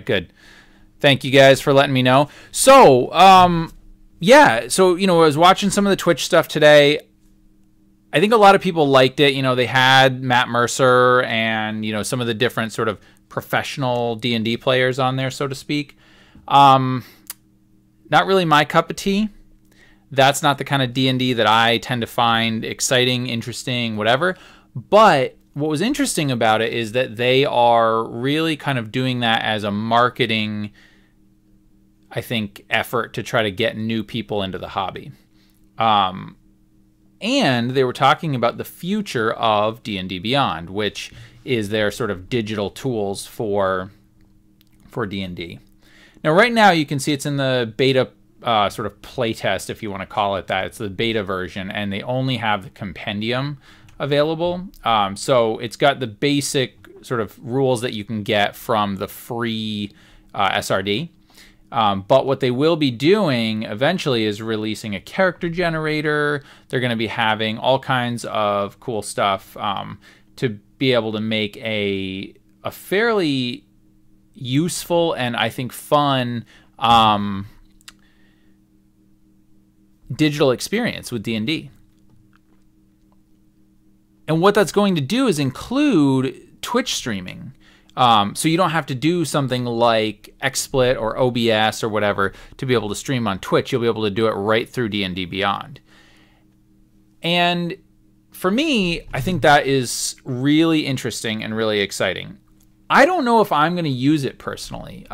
Good. Thank you guys for letting me know. So, yeah. So, I was watching some of the Twitch stuff today. I think a lot of people liked it. They had Matt Mercer and, some of the different sort of professional D&D players on there, so to speak. Not really my cup of tea. That's not the kind of D&D that I tend to find exciting, interesting, whatever. But what was interesting about it is that they are really kind of doing that as a marketing, I think, effort to try to get new people into the hobby. And they were talking about the future of D&D Beyond, which is their sort of digital tools for D&D. Now, right now, you can see it's in the beta sort of playtest, if you want to call it that. It's the beta version, and they only have the compendium available. So it's got the basic sort of rules that you can get from the free SRD. But what they will be doing eventually is releasing a character generator. They're going to be having all kinds of cool stuff to be able to make a fairly useful and I think fun digital experience with D&D. And what that's going to do is include Twitch streaming. So you don't have to do something like XSplit or OBS or whatever to be able to stream on Twitch. You'll be able to do it right through D&D Beyond. And for me, I think that is really interesting and really exciting. I don't know if I'm going to use it personally.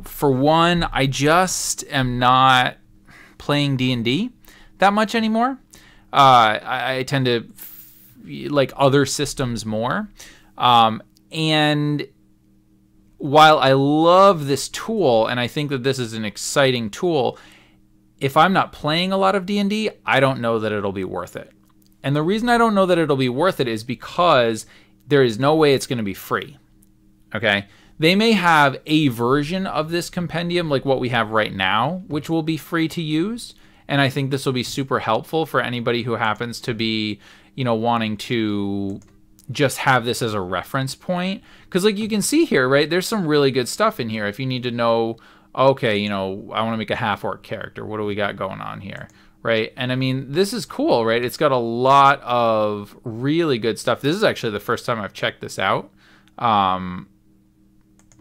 For one, I just am not playing D&D that much anymore. I tend to like other systems more. And while I love this tool, and I think that this is an exciting tool, if I'm not playing a lot of D&D, I don't know that it'll be worth it. And the reason I don't know that it'll be worth it is because there is no way it's going to be free. Okay? They may have a version of this compendium like what we have right now, which will be free to use. And I think this will be super helpful for anybody who happens to be, wanting to just have this as a reference point. Because like you can see here, right, there's some really good stuff in here. If you need to know, okay, I want to make a half-orc character. What do we got going on here, right? And I mean, this is cool, right? It's got a lot of really good stuff. This is actually the first time I've checked this out. So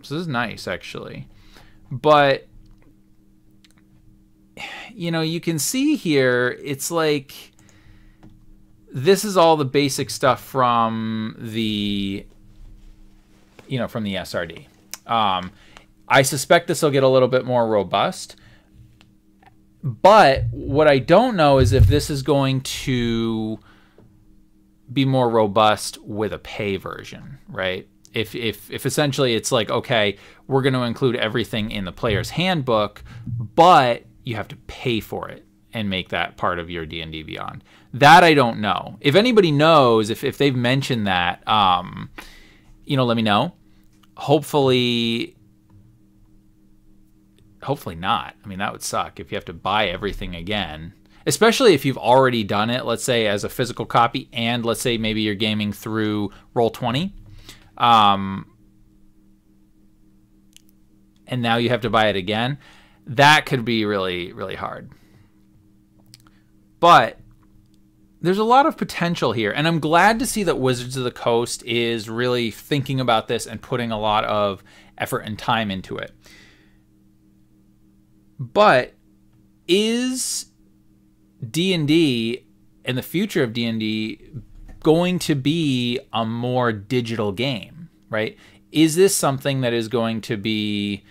this is nice, actually. But, you can see here, it's like this is all the basic stuff from the, from the SRD. I suspect this will get a little bit more robust. But what I don't know is if this is going to be more robust with a pay version, right? If essentially it's like, okay, we're going to include everything in the player's handbook, but you have to pay for it and make that part of your D&D Beyond. That I don't know. If anybody knows, if they've mentioned that, let me know. Hopefully not. I mean, that would suck if you have to buy everything again, especially if you've already done it, let's say as a physical copy, and let's say maybe you're gaming through Roll20. And now you have to buy it again. That could be really, really hard. But there's a lot of potential here, and I'm glad to see that Wizards of the Coast is really thinking about this and putting a lot of effort and time into it. But is D&D and the future of D&D going to be a more digital game, right? Is this something that is going to be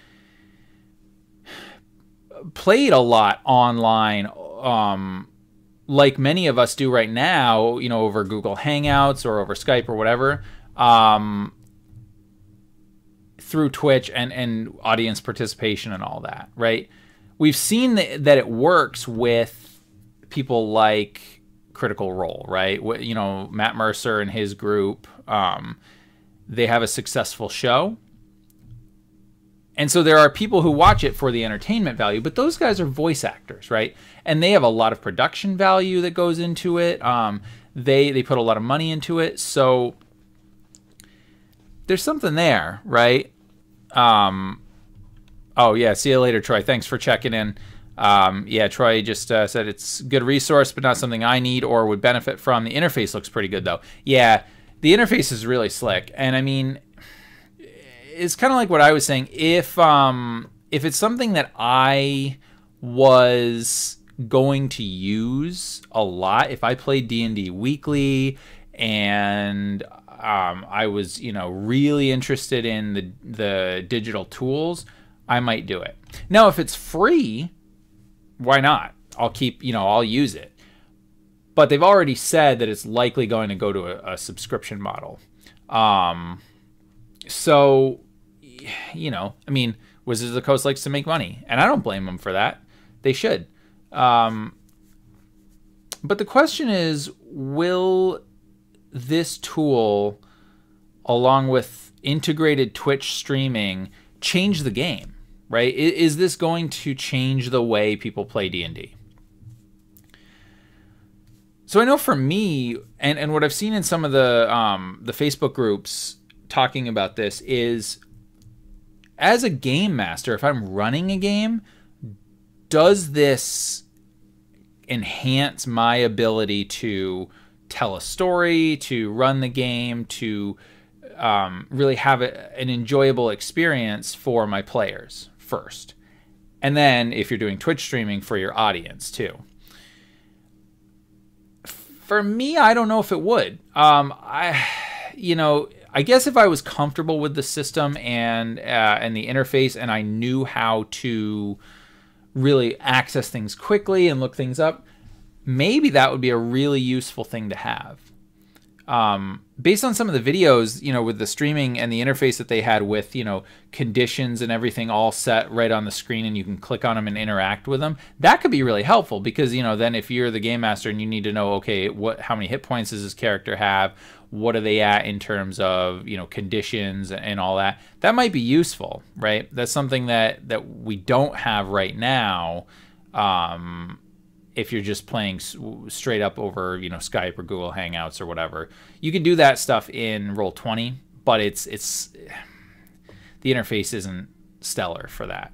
played a lot online, like many of us do right now, over Google Hangouts or over Skype or whatever, through Twitch and audience participation and all that, right? We've seen that it works with people like Critical Role, right? Matt Mercer and his group, they have a successful show. And so there are people who watch it for the entertainment value, but those guys are voice actors, right? And they have a lot of production value that goes into it. They put a lot of money into it. So there's something there, right? Oh, yeah. See you later, Troy. Thanks for checking in. Yeah, Troy just said it's a good resource, but not something I need or would benefit from. The interface looks pretty good, though. Yeah, the interface is really slick. And I mean, it's kind of like what I was saying. If it's something that I was going to use a lot, if I played D&D weekly and I was, really interested in the digital tools, I might do it. Now, if it's free, why not? I'll use it. But they've already said that it's likely going to go to a subscription model. So, I mean, Wizards of the Coast likes to make money, and I don't blame them for that. They should. But the question is, will this tool, along with integrated Twitch streaming, change the game, right? Is this going to change the way people play D&D? So I know for me, and what I've seen in some of the Facebook groups talking about this is, as a game master, if I'm running a game, does this enhance my ability to tell a story, to run the game, to really have an enjoyable experience for my players first? And then if you're doing Twitch streaming, for your audience too. For me, I don't know if it would. I guess if I was comfortable with the system and the interface, and I knew how to really access things quickly and look things up, maybe that would be a really useful thing to have. Based on some of the videos, with the streaming and the interface that they had with, conditions and everything all set right on the screen, and you can click on them and interact with them, that could be really helpful because, then if you're the game master and you need to know, okay, how many hit points does this character have? What are they at in terms of, conditions and all that? That might be useful, right? That's something that we don't have right now. If you're just playing straight up over, Skype or Google Hangouts or whatever, you can do that stuff in Roll20, but it's the interface isn't stellar for that.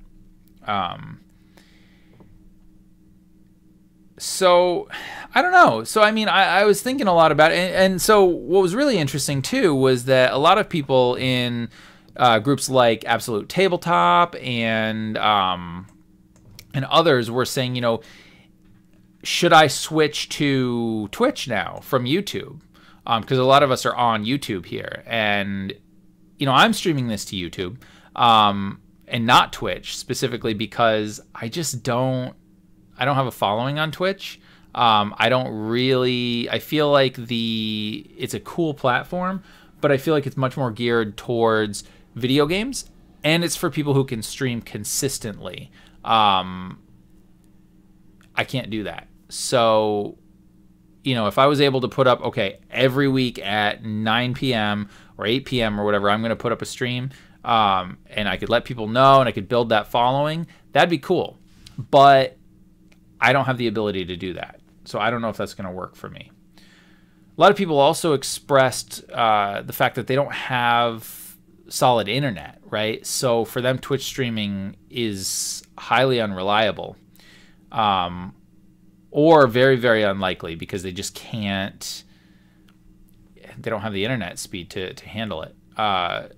So I don't know. So I mean, I was thinking a lot about it, and so what was really interesting too was that a lot of people in groups like Absolute Tabletop and others were saying, should I switch to Twitch now from YouTube? Because a lot of us are on YouTube here, and I'm streaming this to YouTube and not Twitch specifically because I don't have a following on Twitch. I feel like it's a cool platform, but I feel like it's much more geared towards video games, and it's for people who can stream consistently. I can't do that. So, if I was able to put up, okay, every week at 9 p.m. or 8 p.m. or whatever, I'm going to put up a stream, and I could let people know and I could build that following, that'd be cool. But I don't have the ability to do that. So I don't know if that's going to work for me. A lot of people also expressed the fact that they don't have solid internet, right? So for them, Twitch streaming is highly unreliable. Or very, very unlikely because they just can't, they don't have the internet speed to handle it. For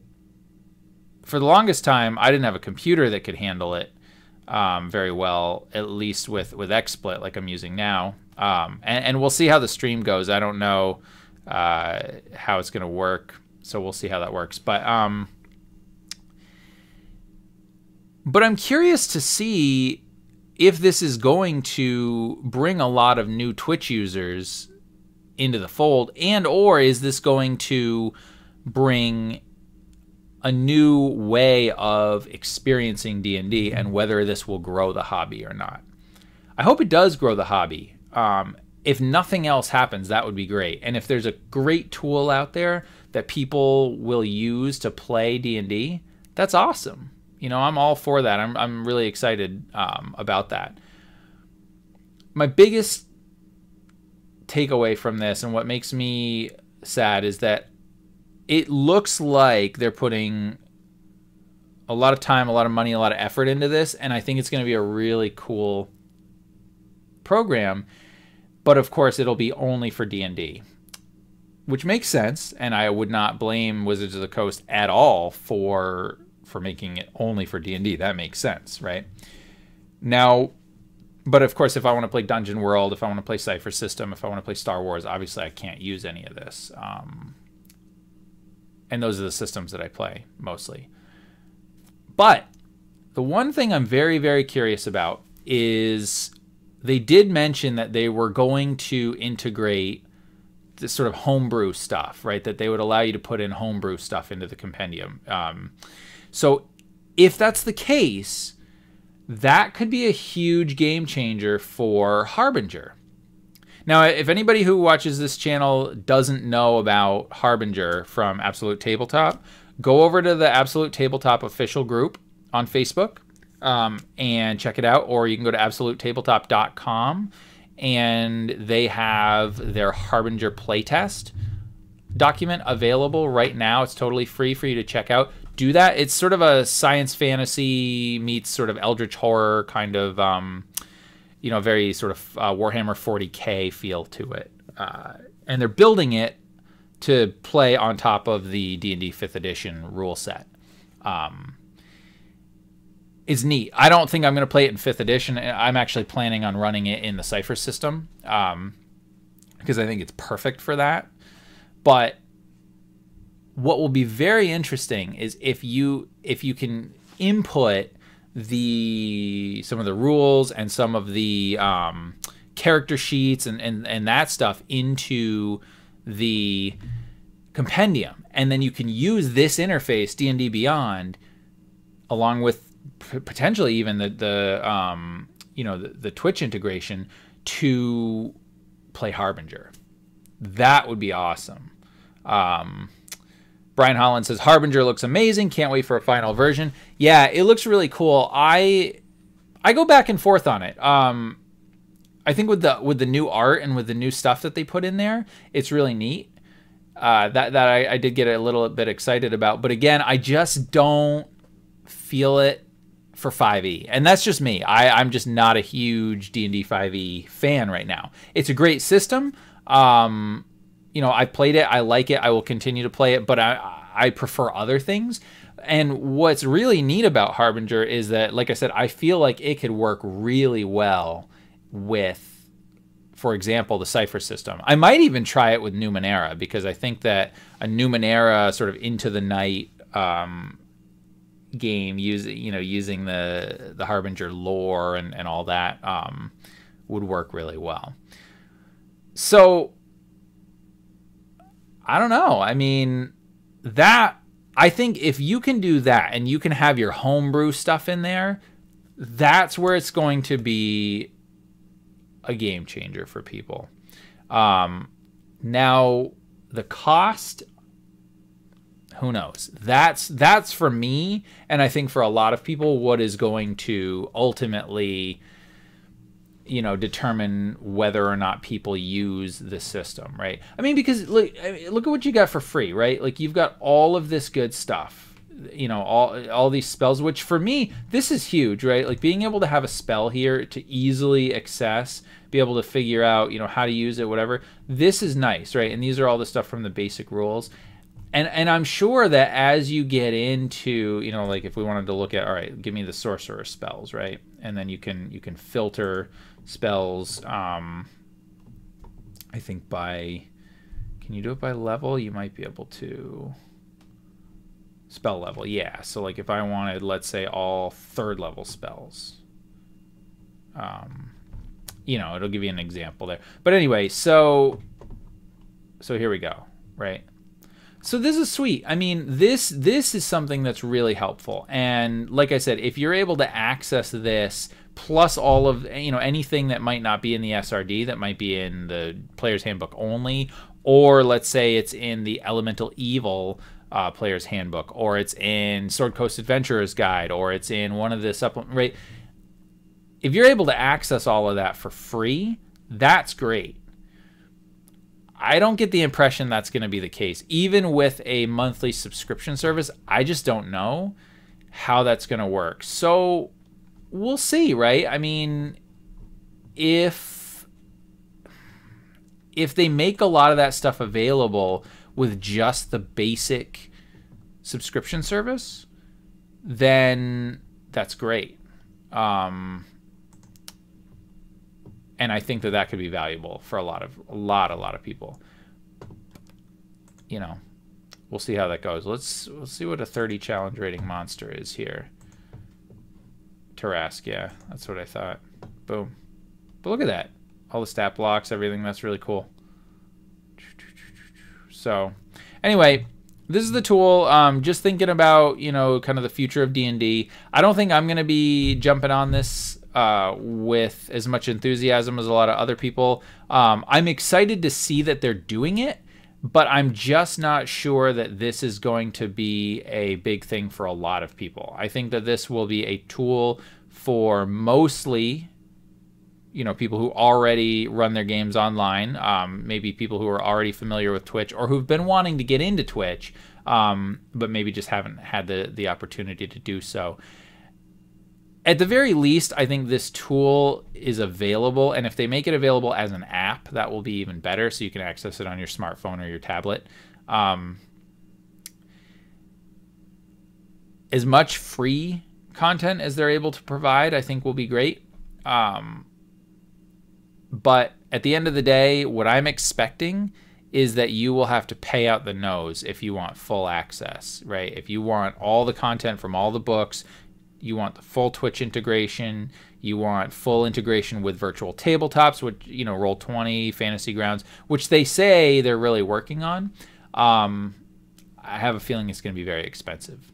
the longest time, I didn't have a computer that could handle it very well, at least with XSplit like I'm using now. And we'll see how the stream goes. I don't know how it's going to work, so we'll see how that works. But I'm curious to see if this is going to bring a lot of new Twitch users into the fold, and or is this going to bring a new way of experiencing D&D, and whether this will grow the hobby or not. I hope it does grow the hobby. If nothing else happens, that would be great. And if there's a great tool out there that people will use to play D&D, that's awesome. I'm all for that. I'm really excited about that. My biggest takeaway from this, and what makes me sad, is that it looks like they're putting a lot of time, a lot of money, a lot of effort into this, and I think it's going to be a really cool program. But of course, it'll be only for D&D, which makes sense, and I would not blame Wizards of the Coast at all for making it only for D&D. That makes sense, right? Now, but of course, if I want to play Dungeon World, if I want to play Cypher System, if I want to play Star Wars, obviously I can't use any of this. And those are the systems that I play mostly. But the one thing I'm very, very curious about is they did mention that they were going to integrate this sort of homebrew stuff, right? That they would allow you to put in homebrew stuff into the compendium. So if that's the case, that could be a huge game changer for Harbinger. Now, if anybody who watches this channel doesn't know about Harbinger from Absolute Tabletop, go over to the Absolute Tabletop official group on Facebook and check it out, or you can go to absolutetabletop.com and they have their Harbinger playtest document available right now. It's totally free for you to check out. Do that. It's sort of a science fantasy meets sort of eldritch horror kind of, very sort of Warhammer 40K feel to it. And they're building it to play on top of the D&D 5th edition rule set. It's neat. I don't think I'm going to play it in 5th edition. I'm actually planning on running it in the Cypher system because I think it's perfect for that. But what will be very interesting is if you can input some of the rules and some of the character sheets and that stuff into the compendium, and then you can use this interface, D&D Beyond, along with potentially even the Twitch integration to play Harbinger. That would be awesome. Brian Holland says Harbinger looks amazing. Can't wait for a final version. Yeah, it looks really cool. I go back and forth on it. I think with the new art and with the new stuff that they put in there, it's really neat. That I did get a little bit excited about. But again, I just don't feel it for 5e. And that's just me. I'm just not a huge D&D 5e fan right now. It's a great system. I played it. I like it. I will continue to play it, but I prefer other things. And what's really neat about Harbinger is that, like I said, I feel like it could work really well with, for example, the Cypher system. I might even try it with Numenera, because I think that a Numenera sort of into the night game using the Harbinger lore and all that would work really well. So I don't know. I mean, I think if you can do that and you can have your homebrew stuff in there, that's where it's going to be a game changer for people. Now, the cost, who knows? That's for me, and I think for a lot of people, what is going to ultimately determine whether or not people use the system, right? I mean, because look at what you got for free, right? Like, you've got all of this good stuff, all these spells, which for me, this is huge, right? Like, being able to have a spell here to easily access, be able to figure out, how to use it, whatever. This is nice, right? And these are all the stuff from the basic rules. And I'm sure that as you get into, like if we wanted to look at, all right, give me the sorcerer spells, right? And then you can filter spells, I think can you do it by level? You might be able to. Spell level, yeah. So like if I wanted, let's say, all 3rd level spells, it'll give you an example there. But anyway, so here we go, right? So this is sweet. I mean, this is something that's really helpful. And like I said, if you're able to access this plus all of, anything that might not be in the SRD, that might be in the Player's Handbook only, or let's say it's in the Elemental Evil Player's Handbook, or it's in Sword Coast Adventurer's Guide, or it's in one of the supplements, right? If you're able to access all of that for free, that's great. I don't get the impression that's going to be the case. Even with a monthly subscription service, I just don't know. how that's going to work. So we'll see, right? I mean, if they make a lot of that stuff available with just the basic subscription service, then that's great. And I think that could be valuable for a lot of people. You know, we'll see how that goes. Let's see what a 30 challenge rating monster is here. Tarask, yeah, that's what I thought. Boom. But look at that. All the stat blocks, everything. That's really cool. So anyway, this is the tool. Just thinking about, you know, kind of the future of D&D. I don't think I'm going to be jumping on this with as much enthusiasm as a lot of other people. I'm excited to see that they're doing it, but I'm just not sure that this is going to be a big thing for a lot of people. I think that this will be a tool for mostly, you know, people who already run their games online, maybe people who are already familiar with Twitch or who've been wanting to get into Twitch, but maybe just haven't had the opportunity to do so. At the very least, I think this tool is available, and if they make it available as an app, that will be even better, so you can access it on your smartphone or your tablet. As much free content as they're able to provide, I think will be great. But at the end of the day, what I'm expecting is that you will have to pay out the nose if you want full access, right? If you want all the content from all the books, you want the full Twitch integration, you want full integration with virtual tabletops, which, you know, Roll20, Fantasy Grounds, which they say they're really working on. I have a feeling it's going to be very expensive.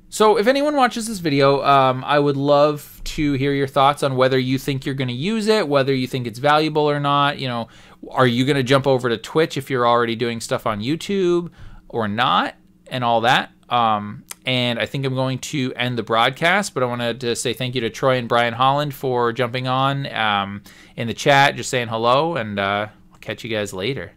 So if anyone watches this video, I would love to hear your thoughts on whether you think you're going to use it, whether you think it's valuable or not. You know, are you going to jump over to Twitch if you're already doing stuff on YouTube or not, and all that. And I think I'm going to end the broadcast, but I wanted to say thank you to Troy and Brian Holland for jumping on in the chat, just saying hello, and I'll catch you guys later.